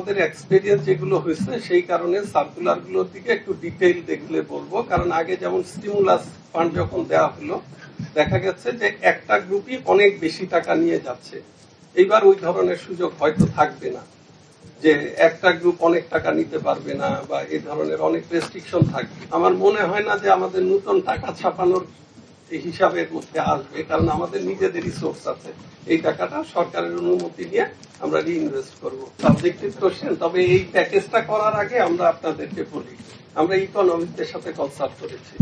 আমাদের এক্সপেরিয়েন্স যেগুলো হয়েছে সেই কারণে সার্কুলার গুলোর দিকে একটু ডিটেইল দেখলে বলবো। কারণ আগে যেমন স্টিমুলাস ফান্ড যখন দেওয়া হলো দেখা গেছে যে একটা গ্রুপই অনেক বেশি টাকা নিয়ে যাচ্ছে। এইবার ওই ধরনের সুযোগ হয়তো থাকবে না, যে একটা গ্রুপ অনেক টাকা নিতে পারবে না বা এই ধরনের অনেক রেস্ট্রিকশন থাকবে। আমার মনে হয় না যে আমাদের নতুন টাকা ছাপানোর হিসাবের মধ্যে আসবে, কারণ আমাদের নিজেদেরই সোর্স আছে। এই টাকাটা সরকারের অনুমতি নিয়ে আমরা রিইনভেস্ট করবো। সাবজেক্টিভ কোশ্চেন, তবে এই প্যাকেজটা করার আগে আমরা আপনাদেরকে বলি, আমরা ইকোনমিকদের সাথে কনসাল্ট করেছি।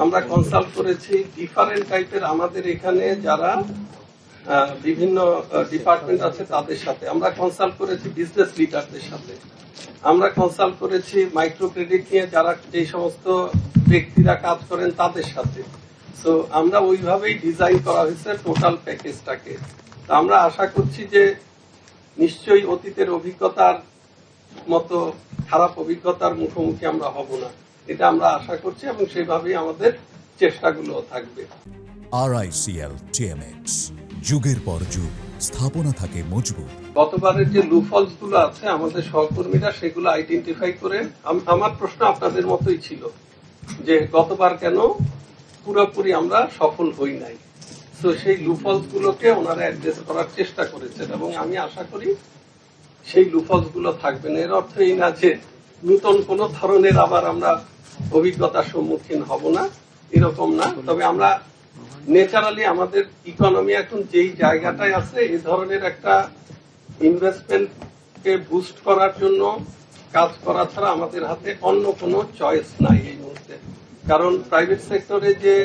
আমরা কনসাল্ট করেছি ডিফারেন্ট টাইপের আমাদের এখানে যারা বিভিন্ন ডিপার্টমেন্ট আছে তাদের সাথে, আমরা কনসাল্ট করেছি বিজনেস লিডারদের সাথে, আমরা কনসাল্ট করেছি মাইক্রো ক্রেডিট নিয়ে যারা যে সমস্ত ব্যক্তিরা কাজ করেন তাদের সাথে। সো আমরা ওইভাবেই ডিজাইন করা হয়েছে টোটাল প্যাকেজটাকে। আমরা আশা করছি যে নিশ্চয়ই অতীতের অভিজ্ঞতার মতো খারাপ অভিজ্ঞতার মুখোমুখি আমরা হব না, এটা আমরা আশা করছি এবং সেইভাবেই আমাদের চেষ্টাগুলো থাকবে। RICL TMX, যুগের পর যুগ স্থাপনা থাকে মজবুত। গতবারের যে লুফলস গুলো আছে আমাদের সহকর্মীরা সেগুলো আইডেন্টিফাই করে, আমার প্রশ্ন আপনাদের মতোই ছিল যে গতবার কেন পুরোপুরি আমরা সফল হই নাই। তো সেই লুফলস গুলোকে ওনারা অ্যাড্রেস করার চেষ্টা করেছেন এবং আমি আশা করি সেই লুফলস গুলো থাকবে না। এর অর্থ এই না যে নতুন কোন ধরনের আবার আমরা অভিজ্ঞতার সম্মুখীন হব না, এরকম না। তবে আমরা ন্যাচারালি আমাদের ইকোনমি এখন যেই জায়গাটায় আছে এই ধরনের একটা ইনভেস্টমেন্টকে বুস্ট করার জন্য কাজ করা ছাড়া আমাদের হাতে অন্য কোনো চয়েস নাই এই মুহূর্তে। কারণ প্রাইভেট সেক্টরে যে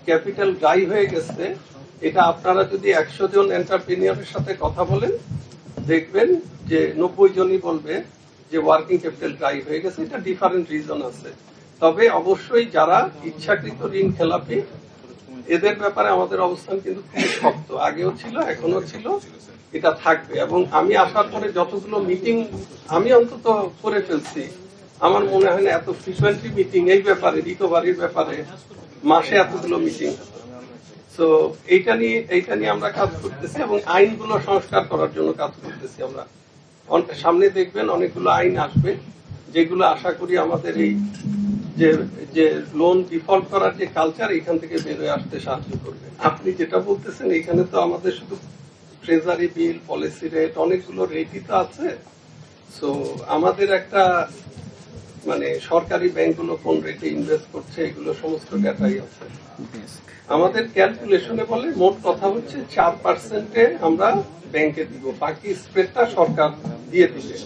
ক্যাপিটাল ড্রাই হয়ে গেছে, এটা আপনারা যদি 100 জন এন্টারপ্রেনিয়রের সাথে কথা বলেন দেখবেন যে 90 জনই বলবে যে ওয়ার্কিং ক্যাপিটাল ড্রাই হয়ে গেছে। এটা ডিফারেন্ট রিজন আছে, তবে অবশ্যই যারা ইচ্ছাকৃত ঋণ খেলাপি এদের ব্যাপারে আমাদের অবস্থান কিন্তু খুব শক্ত, আগেও ছিল এখনো ছিল, এটা থাকবে। এবং আমি আসার পরে যতগুলো মিটিং আমি অন্তত করে ফেলছি, আমার মনে হয় না এত ফ্রিকুয়েন্টলি মিটিং এই ব্যাপারে রিকভারির ব্যাপারে মাসে এতগুলো মিটিং। তো এইটা নিয়ে আমরা কাজ করতেছি এবং আইনগুলো সংস্কার করার জন্য কাজ করতেছি। আমরা সামনে দেখবেন অনেকগুলো আইন আসবে যেগুলো আশা করি আমাদের এই যে লোন ডিফল্ট করার যে কালচার এখান থেকে বের হয়ে আসতে সাহায্য করবে। আপনি যেটা বলতেছেন এখানে তো আমাদের শুধু ট্রেজারি বিল, পলিসি রেট, অনেকগুলো রেটই তো আছে। সো আমাদের একটা মানে সরকারি ব্যাংকগুলো কোন রেটে ইনভেস্ট করছে এগুলো সমস্ত ডেটাই আছে আমাদের ক্যালকুলেশনে। বলে মোট কথা হচ্ছে 4% আমরা ব্যাংকে দিব, বাকি স্প্রেডটা সরকার দিয়ে দিবে।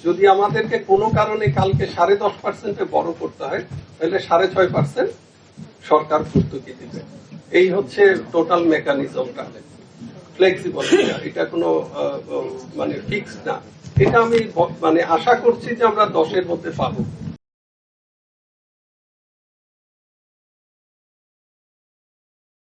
যদি আমাদেরকে কোনো কারণে কালকে 10.5% বড় করতে হয় তাহলে 6.5% সরকার ভর্তুকি দিবে। এই হচ্ছে টোটাল মেকানিজমটা, ফ্লেক্সিবল, এটা কোনো মানে ফিক্সড না। এটা আমি মানে আশা করছি যে আমরা 10-এর মধ্যে পাবো।